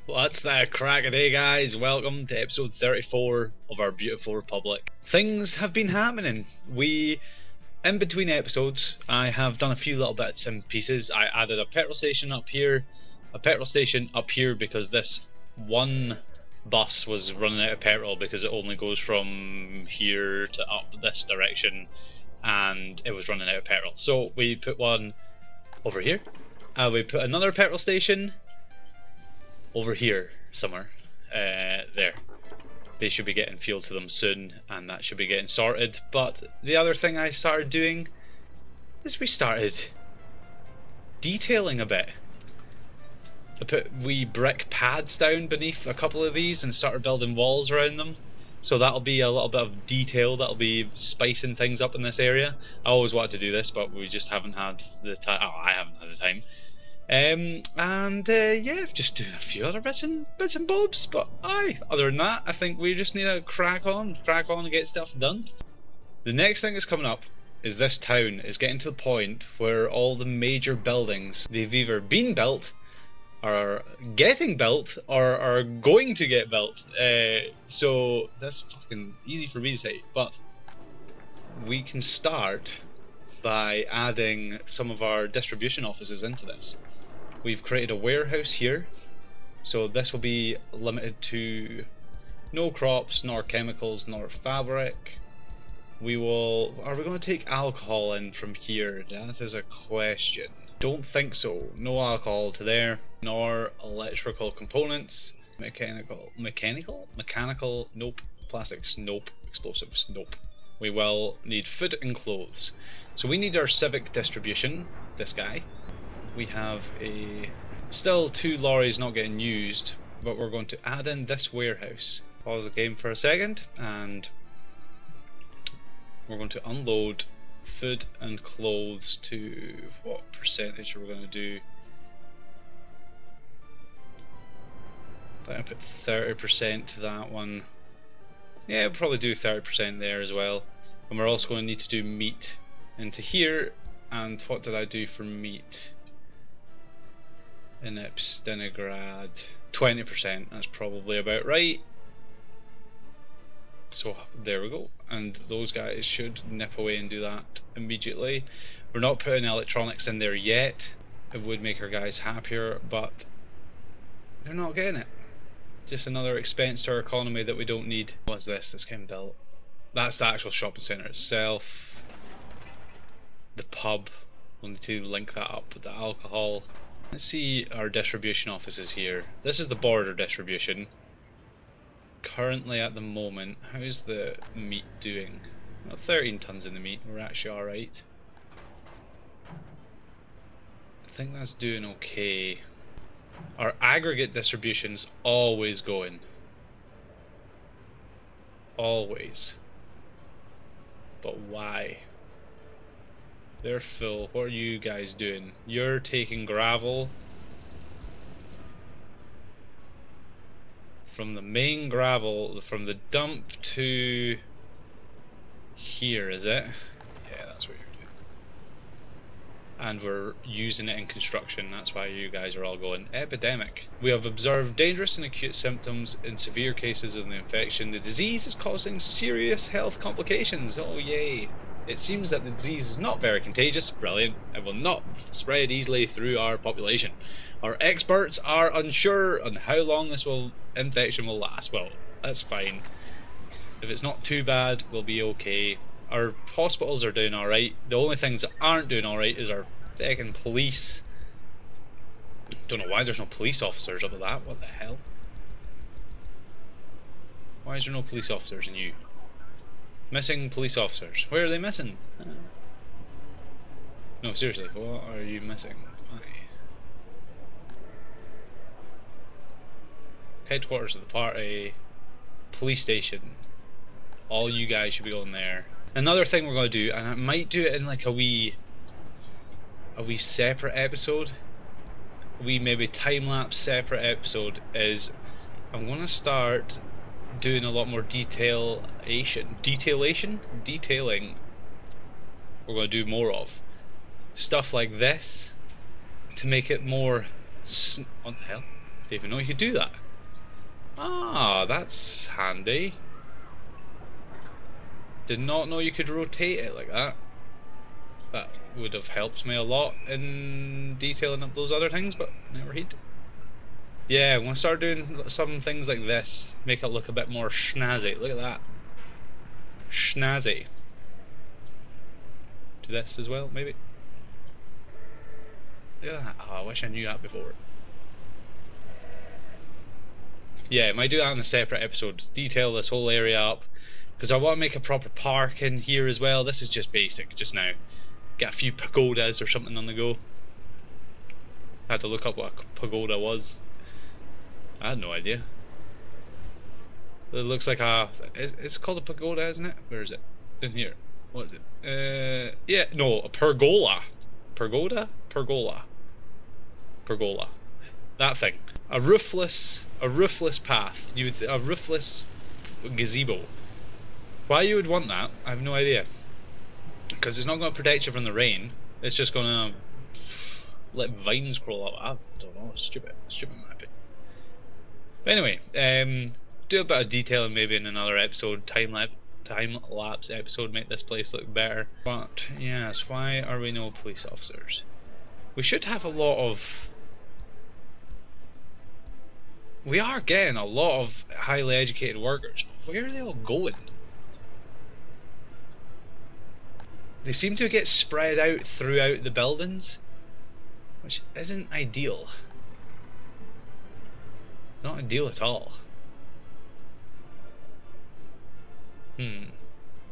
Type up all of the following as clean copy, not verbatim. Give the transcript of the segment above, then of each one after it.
What's the crack a day, guys? Welcome to episode 34 of our beautiful republic. Things have been happening. In between episodes, I have done a few little bits and pieces. I added a petrol station up here, because this one bus was running out of petrol because it only goes from here to up this direction, and it was running out of petrol. So we put one over here. We put another petrol station over here somewhere. There. They should be getting fuel to them soon, and that should be getting sorted. But the other thing I started doing is we started detailing a bit. I put wee brick pads down beneath a couple of these and started building walls around them. So that'll be a little bit of detail, that'll be spicing things up in this area. I always wanted to do this, but we just haven't had the time. Oh, I haven't had the time. Yeah, just doing a few other bits and bobs, but other than that, I think we just need to crack on and get stuff done. The next thing that's coming up is this town is getting to the point where all the major buildings, they've either been built, are getting built, or are going to get built. So that's fucking easy for me to say, but we can start by adding some of our distribution offices into this. We've created a warehouse here, so this will be limited to no crops, nor chemicals, nor fabric. Are we going to take alcohol in from here? That is a question. Don't think so. No alcohol to there, nor electrical components. Mechanical, nope. Plastics, nope. Explosives, nope. We will need food and clothes. So we need our civic distribution, this guy. We have still 2 lorries not getting used, but we're going to add in this warehouse. Pause the game for a second, and we're going to unload food and clothes to what percentage are we going to do? I think I put 30% to that one. Yeah, we'll probably do 30% there as well. And we're also going to need to do meat into here. And what did I do for meat? In Ep.34, 20%, that's probably about right. So there we go, and those guys should nip away and do that immediately. We're not putting electronics in there yet. It would make our guys happier, but they're not getting it. Just another expense to our economy that we don't need. What's this that's getting built? That's the actual shopping centre itself. The pub, we'll need to link that up with the alcohol. Let's see our distribution offices here. This is the border distribution. Currently at the moment, how's the meat doing? Well, 13 tons in the meat, we're actually alright. I think that's doing okay. Our aggregate distribution's always going. Always. But why? They're full. What are you guys doing? You're taking gravel from the main gravel, from the dump to here, is it? Yeah, that's what you're doing. And we're using it in construction. That's why you guys are all going epidemic. We have observed dangerous and acute symptoms in severe cases of the infection. The disease is causing serious health complications. Oh yay. It seems that the disease is not very contagious, brilliant, and will not spread easily through our population. Our experts are unsure on how long this infection will last. Well, that's fine. If it's not too bad, we'll be okay. Our hospitals are doing alright. The only things that aren't doing alright is our fucking police. Don't know why there's no police officers up at that. What the hell? Why is there no police officers in you? Missing police officers. Where are they missing? No, seriously, what are you missing? Why? Headquarters of the party. Police station. All you guys should be going there. Another thing we're going to do, and I might do it in like a wee separate episode. A wee maybe time-lapse separate episode, is I'm going to start doing a lot more detailing. We're going to do more of stuff like this to make it more what the hell? Didn't even know you could do that. Ah, that's handy. Did not know you could rotate it like that. That would have helped me a lot in detailing up those other things, but never heed. Yeah, I'm gonna start doing some things like this. Make it look a bit more snazzy. Look at that. Snazzy. Do this as well, maybe? Look at that. Oh, I wish I knew that before. Yeah, I might do that in a separate episode. Detail this whole area up. Because I want to make a proper park in here as well. This is just basic just now. Get a few pagodas or something on the go. I had to look up what a pagoda was. I had no idea. It looks like a... It's called a pagoda, isn't it? Where is it? In here. What is it? Yeah, no, a pergola. Pergoda? Pergola. Pergola. That thing. A roofless path. A roofless gazebo. Why you would want that, I have no idea. Because it's not going to protect you from the rain. It's just going to let vines grow up. I don't know. Stupid in my opinion. But anyway, do a bit of detailing maybe in another episode. Time lapse episode. Make this place look better. But yes, why are we no police officers? We should have a lot of... We are getting a lot of highly educated workers. But where are they all going? They seem to get spread out throughout the buildings, which isn't ideal. It's not ideal at all.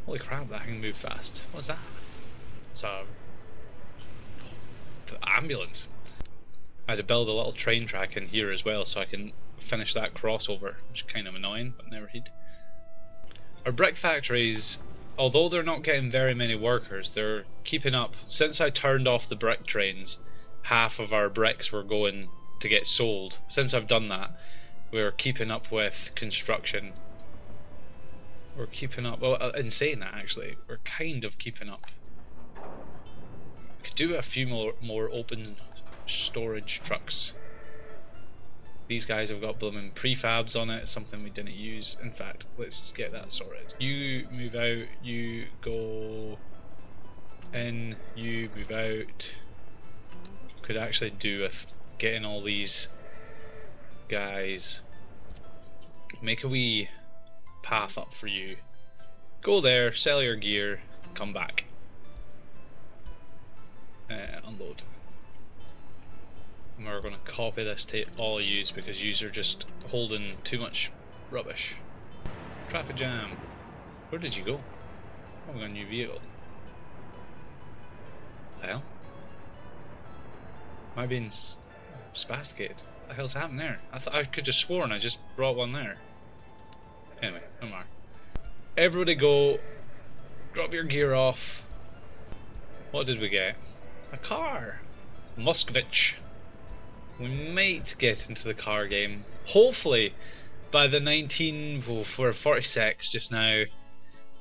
Holy crap, that can move fast. What's that? It's a ambulance. I had to build a little train track in here as well so I can finish that crossover, which is kind of annoying, but never heed. Our brick factories, although they're not getting very many workers, they're keeping up. Since I turned off the brick trains, half of our bricks were going to get sold. Since I've done that, we're keeping up with construction. We're keeping up, well, in saying that actually, we're kind of keeping up. We could do a few more open storage trucks. These guys have got blooming prefabs on it, something we didn't use. In fact, let's get that sorted. You move out, you go in, you move out. Could actually do with getting all these guys. Make a wee path up for you. Go there, sell your gear, come back. Unload. And we're going to copy this to all yous because yous are just holding too much rubbish. Traffic jam. Where did you go? Oh, we got a new vehicle. What the hell? Am I being spasticated? What the hell's happened there? I could just sworn I just brought one there. Anyway, no more. Everybody go. Drop your gear off. What did we get? A car. Moskvich. We might get into the car game. Hopefully, by the 46 just now.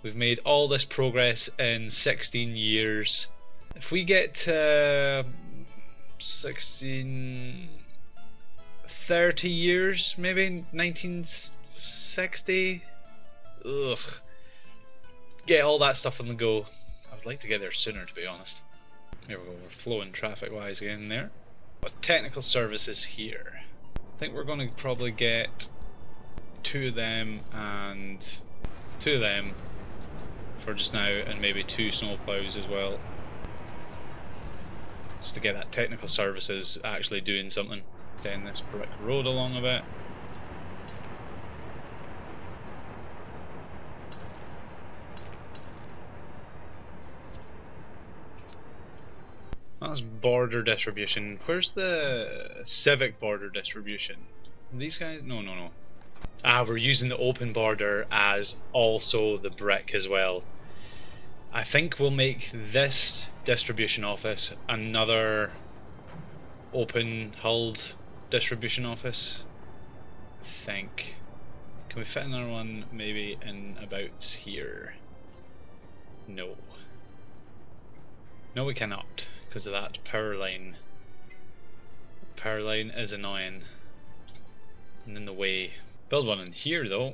We've made all this progress in 16 years. If we get to 30 years, maybe 1960. Ugh. Get all that stuff on the go. I would like to get there sooner, to be honest. Here we go, we're flowing traffic-wise again there. But technical services here. I think we're going to probably get 2 of them and 2 of them for just now, and maybe 2 snowplows as well. Just to get that technical services actually doing something. Down this brick road along a bit. That's border distribution. Where's the civic border distribution? These guys? No. Ah, we're using the open border as also the brick as well. I think we'll make this distribution office another open hulled distribution office. I think. Can we fit another one maybe in about here? No. No, we cannot, because of that power line. Power line is annoying. and in the way. Build one in here though.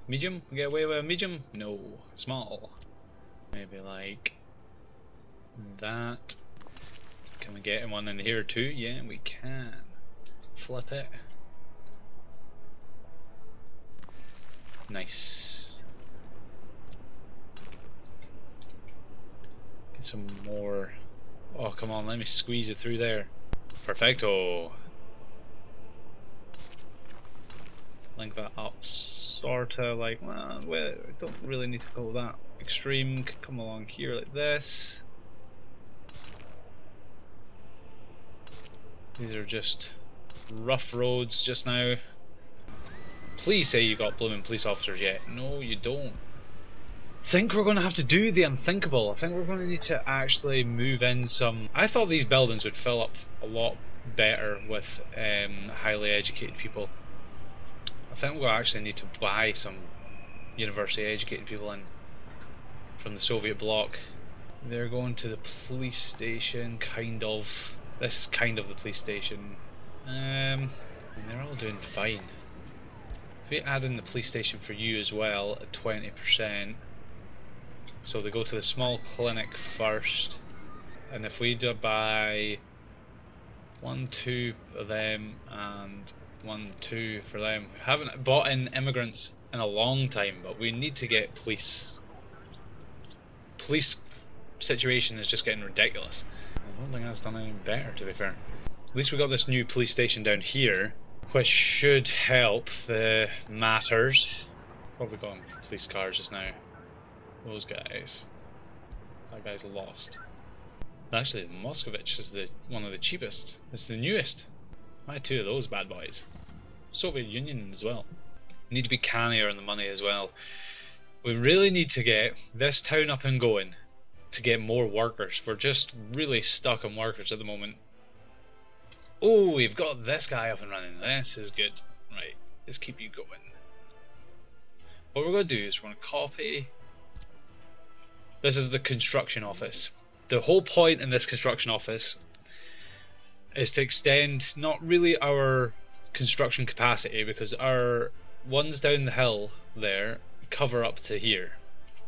Medium? We get away with a medium? No. Small. Maybe like that. Can we get one in here too? Yeah, we can. Flip it. Nice. Get some more. Oh, come on, let me squeeze it through there. Perfecto. Link that up, sorta like, well, we don't really need to go that extreme. Could come along here like this. These are just rough roads just now. Please say you got blooming police officers yet. No, you don't. I think we're going to have to do the unthinkable. I think we're going to need to actually move in some... I thought these buildings would fill up a lot better with highly educated people. I think we'll actually need to buy some university educated people in from the Soviet bloc. They're going to the police station, kind of. This is kind of the police station. And they're all doing fine. If we add in the police station for you as well at 20%, so they go to the small clinic first, and if we do buy 1, 2 of them and 1, 2 for them. We haven't bought in immigrants in a long time, but we need to get police. Police situation is just getting ridiculous. I don't think that's done any better, to be fair. At least we got this new police station down here, which should help the matters. Probably going for police cars just now. Those guys. That guy's lost. Actually, the Moscovich is one of the cheapest. It's the newest. Buy 2 of those bad boys. Soviet Union as well. Need to be cannier on the money as well. We really need to get this town up and going to get more workers. We're just really stuck on workers at the moment. Oh, we've got this guy up and running. This is good. Right, let's keep you going. What we're going to do is we're going to copy. This is the construction office. The whole point in this construction office is to extend not really our construction capacity, because our ones down the hill there cover up to here,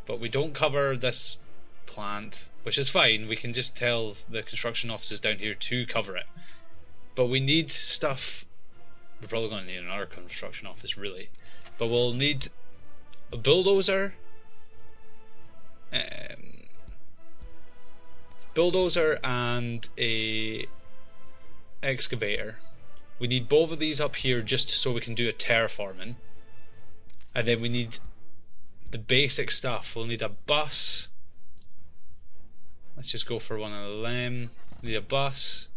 but we don't cover this plant, which is fine. We can just tell the construction offices down here to cover it, but we need stuff. We're probably going to need another construction office really, but we'll need a bulldozer, and a excavator. We need both of these up here just so we can do a terraforming, and then we need the basic stuff. We'll need a bus. Let's just go for one of them. Need a bus.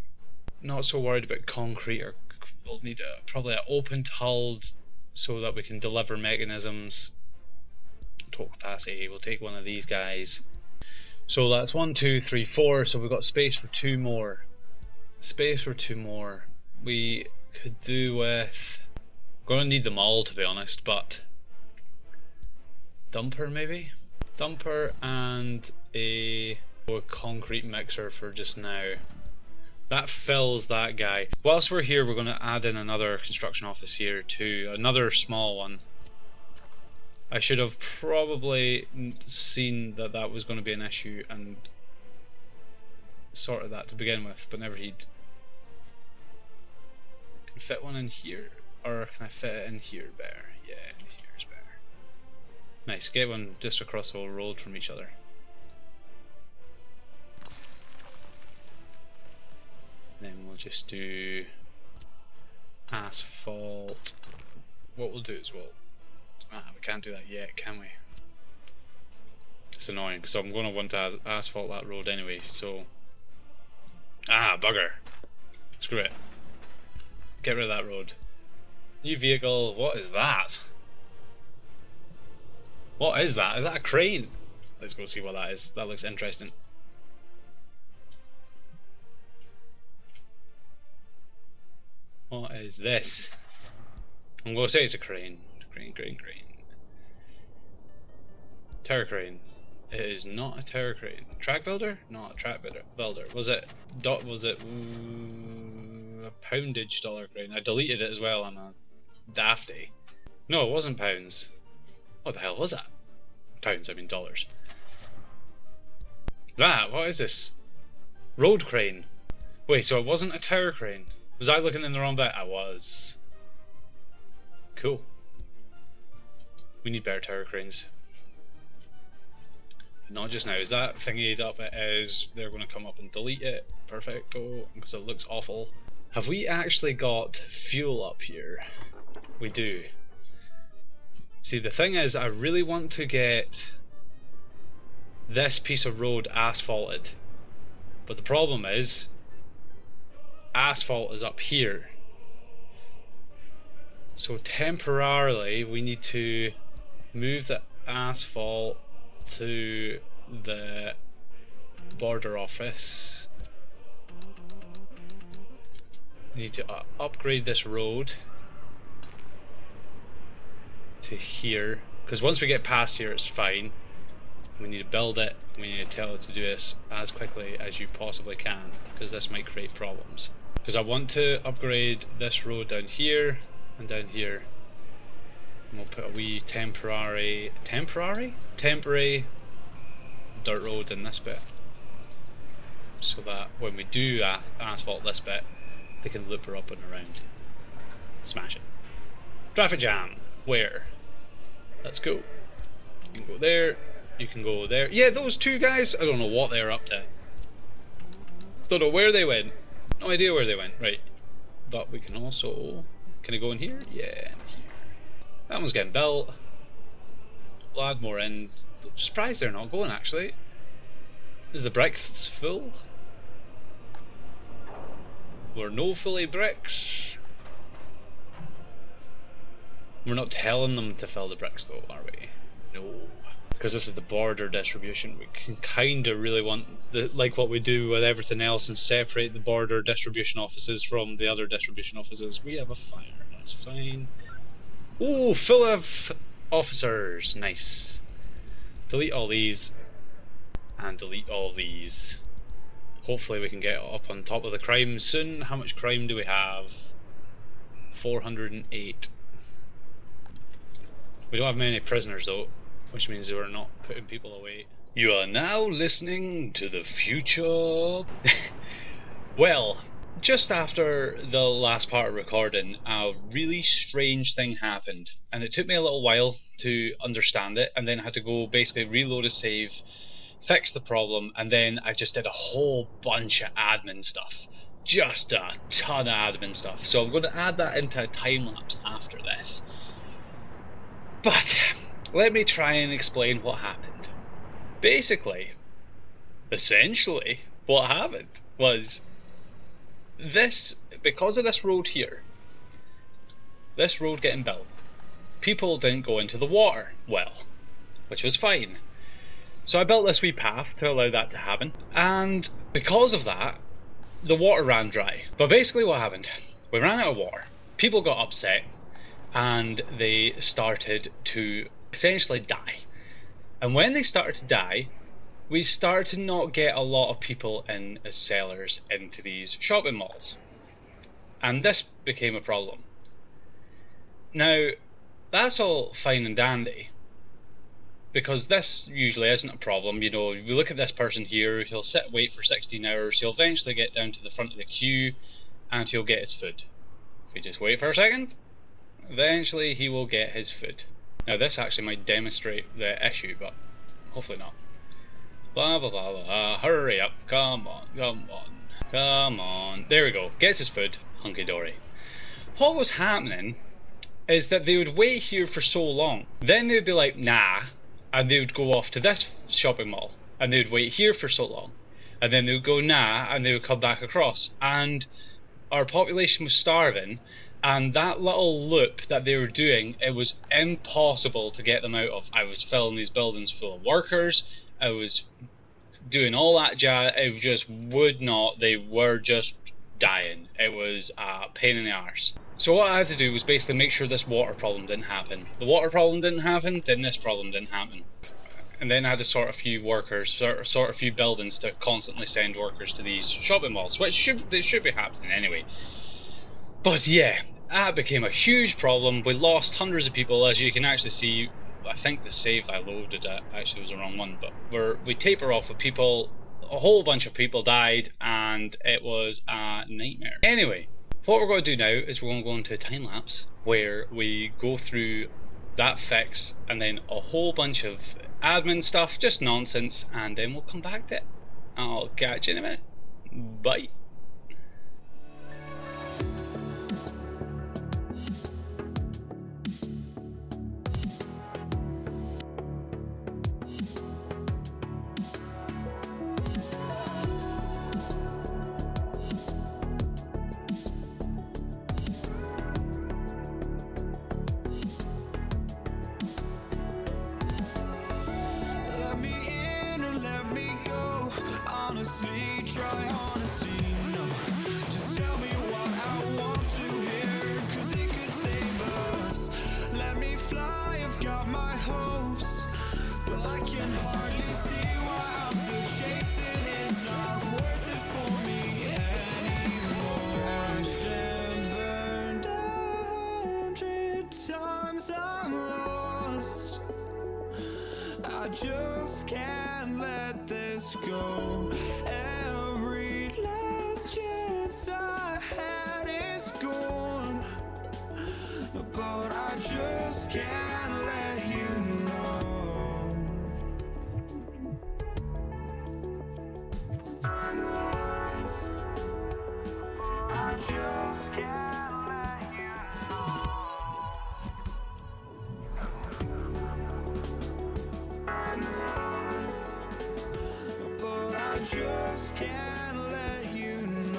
Not so worried about concrete, or we'll need probably an open hulled so that we can deliver mechanisms. Total capacity. We'll take one of these guys. So that's 1, 2, 3, 4. So we've got space for 2 more. Space for 2 more. We could do with... We're going to need them all, to be honest, but... Dumper, maybe? Dumper and a concrete mixer for just now. That fills that guy. Whilst we're here, we're going to add in another construction office here too. Another small one. I should have probably seen that that was going to be an issue and sorted that to begin with, but never heed. Can I fit one in here? Or can I fit it in here better? Yeah, in here is better. Nice, get one just across the whole road from each other. Then we'll just do asphalt. What we'll do is we can't do that yet, can we? It's annoying because I'm going to want to asphalt that road anyway, so... bugger. Screw it. Get rid of that road. New vehicle, what is that? What is that? Is that a crane? Let's go see what that is. That looks interesting. What is this? I'm going to say it's a crane. Crane. Terror crane. It is not a terror crane. Track builder? Not a track builder. Was it? a poundage dollar crane. I deleted it as well. I'm a dafty. No, it wasn't pounds. What the hell was that? Pounds, I mean dollars. What is this? Road crane. Wait, so it wasn't a tower crane? Was I looking in the wrong bit? I was. Cool. We need better tower cranes. Not just now. Is that thingied up? It is. They're going to come up and delete it. Perfect. Oh, because it looks awful. Have we actually got fuel up here? We do. See, the thing is, I really want to get this piece of road asphalted. But the problem is, asphalt is up here. So temporarily, we need to move the asphalt to the border office. We need to upgrade this road to here, because once we get past here it's fine. We need to build it, we need to tell it to do this as quickly as you possibly can, because this might create problems. Because I want to upgrade this road down here and down here. And we'll put a wee temporary dirt road in this bit, so that when we do asphalt this bit, they can loop her up and around. Smash it. Traffic jam. Where? Let's go. You can go there. You can go there. Yeah, those two guys, I don't know what they're up to. Don't know where they went. No idea where they went. Right. But we can also... Can I go in here? Yeah, in here. That one's getting built. We'll add more in. I'm surprised they're not going, actually. Is the bricks full? We're no fully bricks. We're not telling them to fill the bricks, though, are we? No. Because this is the border distribution. We can kind of really want, like what we do with everything else, and separate the border distribution offices from the other distribution offices. We have a fire. That's fine. Ooh, full of officers. Nice. Delete all these. And delete all these. Hopefully we can get up on top of the crime soon. How much crime do we have? 408. We don't have many prisoners though, which means we're not putting people away. You are now listening to the future. Well, just after the last part of recording, a really strange thing happened, and it took me a little while to understand it, and then I had to go basically reload a save, fix the problem, and then I just did a whole bunch of admin stuff. Just a ton of admin stuff. So I'm going to add that into a time lapse after this. But let me try and explain what happened. Basically, essentially, what happened was this, because of this road here, this road getting built, people didn't go into the water well, which was fine. So I built this wee path to allow that to happen, and because of that, the water ran dry. But basically what happened, we ran out of water, people got upset, and they started to essentially die. And when they started to die, we started to not get a lot of people in as sellers into these shopping malls. And this became a problem. Now, that's all fine and dandy, because this usually isn't a problem. You know, if you look at this person here, he'll sit and wait for 16 hours, he'll eventually get down to the front of the queue, and he'll get his food. If you just wait for a second, eventually he will get his food. Now this actually might demonstrate the issue, but hopefully not. Blah blah blah blah, hurry up, come on, come on, come on. There we go, gets his food, hunky dory. What was happening is that they would wait here for so long, then they'd be like, nah, and they would go off to this shopping mall, and they would wait here for so long, and then they would go nah, and they would come back across, and our population was starving, and that little loop that they were doing, it was impossible to get them out of. I was filling these buildings full of workers, I was doing all that jazz, it just would not, they were just dying. It was a pain in the arse. So what I had to do was basically make sure this water problem didn't happen. The water problem didn't happen, then this problem didn't happen. And then I had to sort a few workers, sort a few buildings to constantly send workers to these shopping malls, which should be happening anyway. But yeah, that became a huge problem. We lost hundreds of people, as you can actually see. I think the save I loaded actually was the wrong one, but we taper off with people. A whole bunch of people died, and it was a nightmare. Anyway, what we're going to do now is we're going to go into a time lapse where we go through that fix and then a whole bunch of admin stuff, just nonsense, and then we'll come back to it. I'll catch you in a minute. Bye. Honestly, try honesty, no. Just tell me what I want to hear, 'cause it could save us. Let me fly, I've got my hopes, but I can hardly see why I'm still chasing. It's not worth it for me anymore. Crashed and burned 100 times, I'm lost. I just can't let this go. Every last chance I had is gone, but I just can't let you know. I just can't let you know. But I just can't let you know.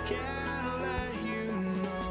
Can't let you know.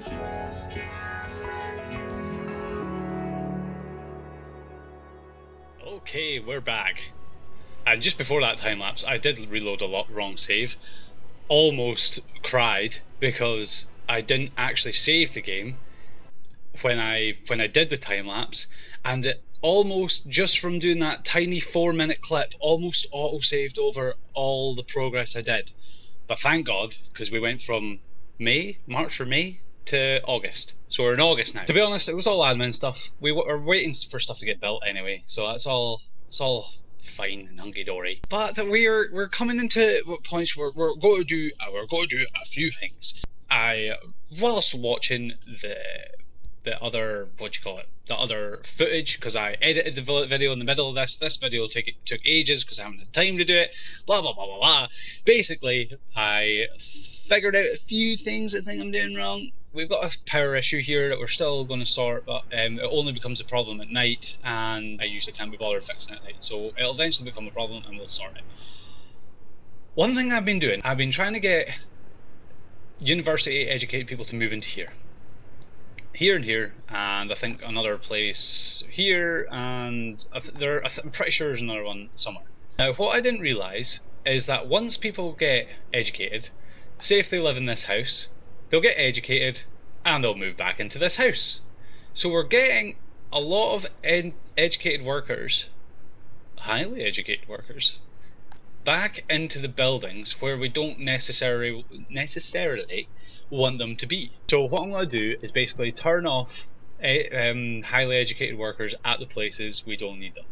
Just can't let you know. Okay, we're back. And just before that time lapse, I did reload a lot wrong save. Almost cried because I didn't actually save the game when I did the time lapse, and it almost, just from doing that tiny 4-minute clip, almost auto-saved over all the progress I did. But thank God, because we went from March or May to August. So we're in August now. To be honest, it was all admin stuff. We were waiting for stuff to get built anyway, so it's all fine and hunky-dory. But we're coming into points where we're going to do a few things. Whilst watching the other, the other footage, because I edited the video in the middle of this video took ages because I haven't had time to do it, blah blah blah blah blah. Basically, I figured out a few things I think I'm doing wrong. We've got a power issue here that we're still going to sort, but it only becomes a problem at night, and I usually can't be bothered fixing it at night, so it'll eventually become a problem and we'll sort it. One thing I've been doing, I've been trying to get university educated people to move into here and here, and I think another place here, and I'm pretty sure there's another one somewhere. Now, what I didn't realise is that once people get educated, say if they live in this house, they'll get educated and they'll move back into this house. So we're getting a lot of educated workers, highly educated workers, back into the buildings where we don't necessarily want them to be. So what I'm going to do is basically turn off highly educated workers at the places we don't need them.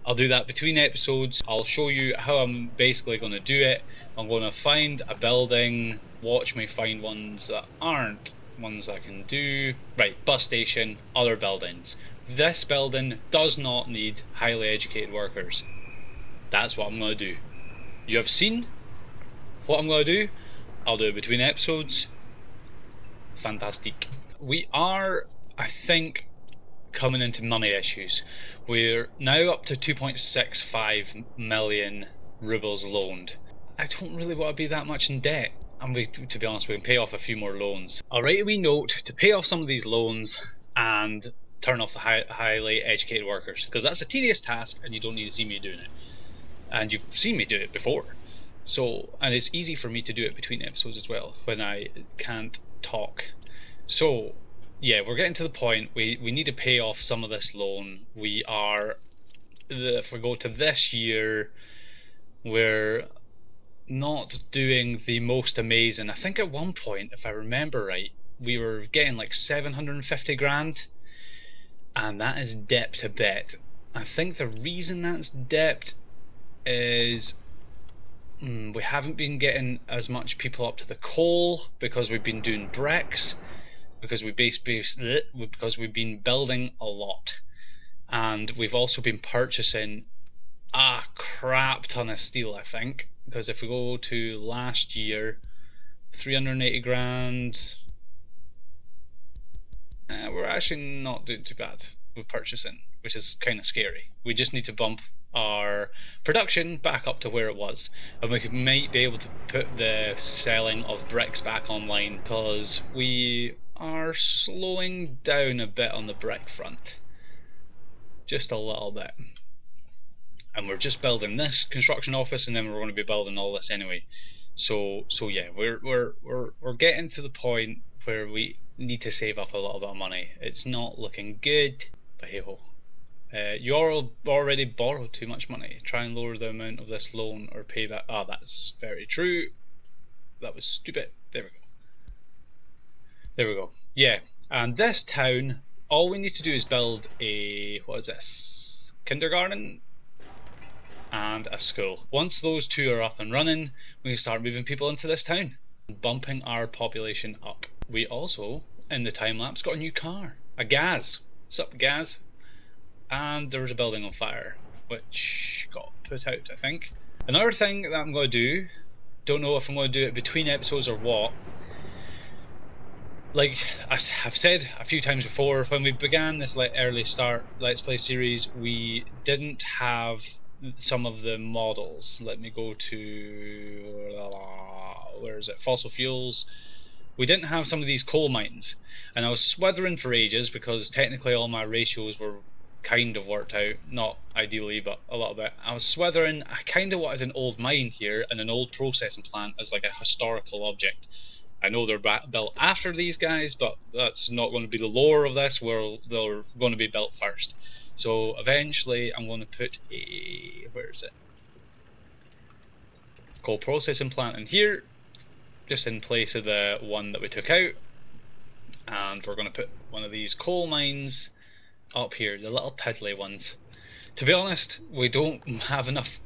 I'll do that between episodes. I'll show you how I'm basically going to do it. I'm going to find a building, watch me find ones that aren't ones I can do. Right, bus station, other buildings. This building does not need highly educated workers. That's what I'm going to do. You have seen what I'm going to do. I'll do it between episodes. Fantastic. We are, I think, coming into money issues. We're now up to 2.65 million rubles loaned. I don't really want to be that much in debt, and to be honest, we can pay off a few more loans. I'll write a wee note to pay off some of these loans and turn off the highly educated workers, because that's a tedious task and you don't need to see me doing it. And you've seen me do it before. So, and it's easy for me to do it between episodes as well when I can't talk. So yeah, we're getting to the point we need to pay off some of this loan. We are, if we go to this year, we're not doing the most amazing. I think at one point, if I remember right, we were getting like 750 grand, and that is debt to bet. I think the reason that's debt is we haven't been getting as much people up to the coal because we've been doing bricks, because we've been building a lot, and we've also been purchasing a crap ton of steel, I think, because if we go to last year, 380 grand, we're actually not doing too bad with purchasing, which is kind of scary. We just need to bump our production back up to where it was, and we might be able to put the selling of bricks back online, because we are slowing down a bit on the brick front, just a little bit. And we're just building this construction office, and then we're going to be building all this anyway. So yeah, we're getting to the point where we need to save up a little bit of money. It's not looking good, but hey ho. You already borrowed too much money. Try and lower the amount of this loan or pay back. Ah, that's very true. That was stupid. There we go. There we go. Yeah, and this town, all we need to do is build a, what is this? Kindergarten and a school. Once those two are up and running, we can start moving people into this town, bumping our population up. We also, in the time lapse, got a new car, a Gaz. What's up, Gaz? And there was a building on fire, which got put out, I think. Another thing that I'm going to do, don't know if I'm going to do it between episodes or what. Like I've said a few times before, when we began this early start Let's Play series, we didn't have some of the models. Let me go to, where is it? Fossil fuels. We didn't have some of these coal mines, and I was swithering for ages because technically all my ratios were kind of worked out, not ideally, but a little bit. I was swithering. I kind of wanted an old mine here and an old processing plant as like a historical object. I know they're built after these guys, but that's not going to be the lore of this, where they're going to be built first. So eventually I'm going to put a, where is it? Coal processing plant in here, just in place of the one that we took out. And we're going to put one of these coal mines up here, the little piddly ones. To be honest, we don't have enough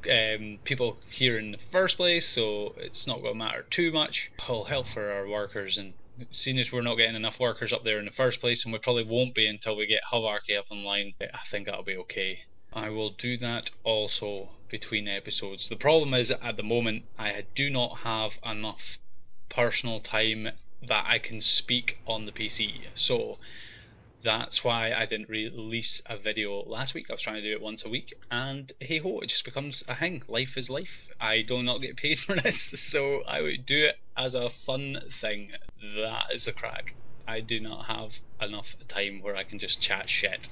people here in the first place, so it's not going to matter too much. It'll help for our workers, and seeing as we're not getting enough workers up there in the first place, and we probably won't be until we get Hierarchy up online, I think that'll be okay. I will do that also between episodes. The problem is, at the moment, I do not have enough personal time that I can speak on the PC, so that's why I didn't release a video last week. I was trying to do it once a week, and hey ho, it just becomes a thing. Life is life. I do not get paid for this, so I would do it as a fun thing. That is a crack. I do not have enough time where I can just chat shit.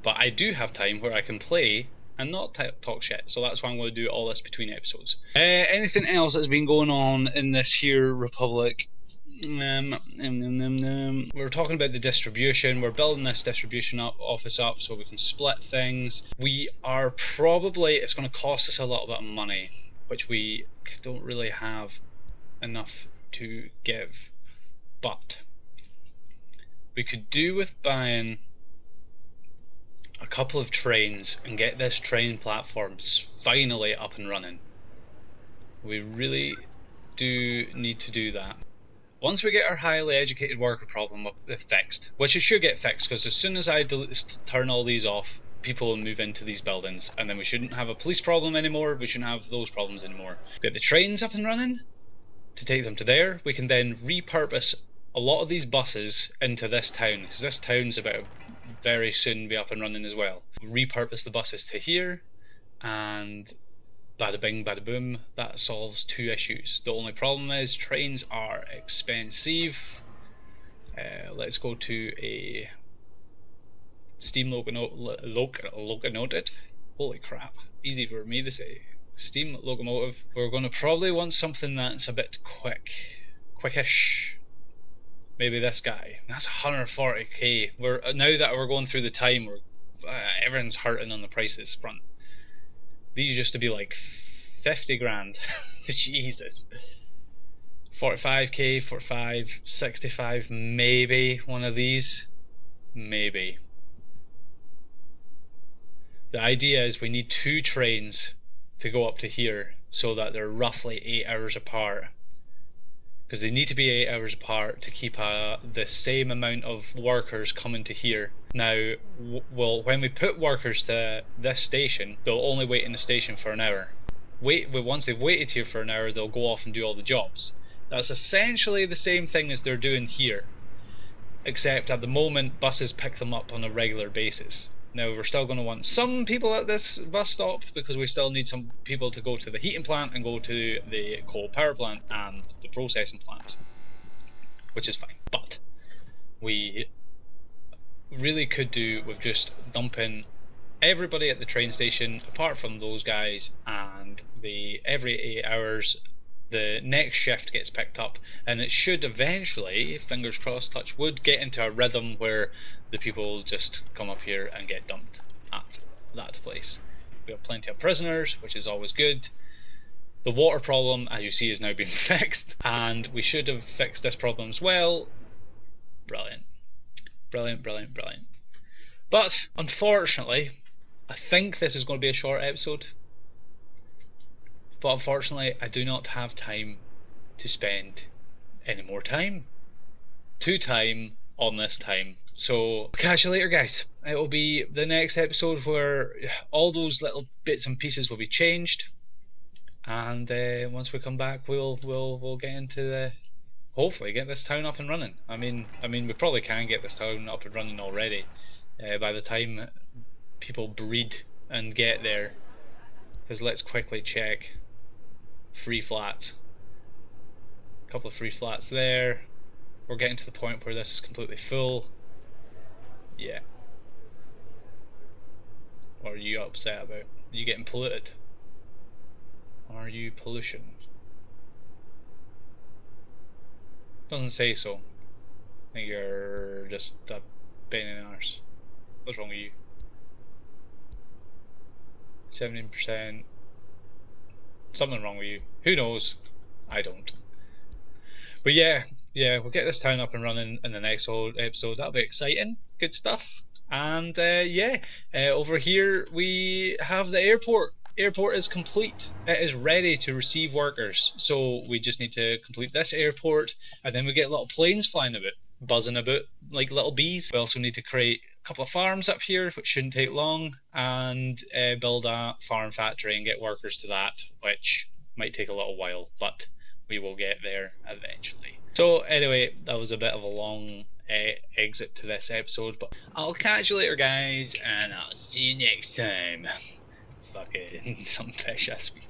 But I do have time where I can play and not talk shit, so that's why I'm going to do all this between episodes. Anything else that's been going on in this here Republic? We're talking about the distribution. We're building this distribution office up so we can split things. We are probably, it's going to cost us a little bit of money, which we don't really have enough to give, but we could do with buying a couple of trains and get this train platform finally up and running. We really do need to do that. Once we get our highly educated worker problem fixed, which it should get fixed, because as soon as I turn all these off, people will move into these buildings, and then we shouldn't have a police problem anymore, we shouldn't have those problems anymore. Get the trains up and running to take them to there. We can then repurpose a lot of these buses into this town, because this town's about to very soon be up and running as well. Repurpose the buses to here, and bada bing, bada boom, that solves two issues. The only problem is trains are expensive. Let's go to a steam locomotive. Holy crap, easy for me to say. Steam locomotive. We're going to probably want something that's a bit quickish. Maybe this guy. That's 140k. Now that we're going through the time, everyone's hurting on the prices front. These used to be like 50 grand. Jesus. 45k, 45, 65, maybe one of these. Maybe. The idea is we need 2 trains to go up to here so that they're roughly 8 hours apart. Because they need to be 8 hours apart to keep the same amount of workers coming to here. Now, when we put workers to this station, they'll only wait in the station for an hour. Once they've waited here for an hour, they'll go off and do all the jobs. That's essentially the same thing as they're doing here, except at the moment buses pick them up on a regular basis. Now, we're still going to want some people at this bus stop, because we still need some people to go to the heating plant and go to the coal power plant and the processing plants, which is fine. But we really could do with just dumping everybody at the train station apart from those guys, and every 8 hours the next shift gets picked up, and it should eventually, fingers crossed, touch wood, get into a rhythm where the people just come up here and get dumped at that place. We have plenty of prisoners, which is always good. The water problem, as you see, is now being fixed, and we should have fixed this problem as well. Brilliant. Brilliant, brilliant, brilliant. But, unfortunately, I think this is going to be a short episode. But unfortunately, I do not have time to spend any more time on this time. So, catch you later, guys. It will be the next episode where all those little bits and pieces will be changed, and once we come back, we'll get into hopefully get this town up and running. I mean, we probably can get this town up and running already by the time people breed and get there. Because let's quickly check. Free flats. A couple of free flats there. We're getting to the point where this is completely full. Yeah. What are you upset about? Are you getting polluted? Are you pollution? Doesn't say so. I think you're just a pain in the arse. What's wrong with you? 17%. Something wrong with you. Who knows? I don't. But yeah, we'll get this town up and running in the next episode. That'll be exciting. Good stuff. And over here we have the airport. Airport is complete. It is ready to receive workers. So we just need to complete this airport, and then we get little planes flying about, buzzing about like little bees. We also need to create a couple of farms up here, which shouldn't take long, and build a farm factory and get workers to that, which might take a little while, but we will get there eventually. So anyway, that was a bit of a long exit to this episode, but I'll catch you later, guys, and I'll see you next time. Fucking some fish as we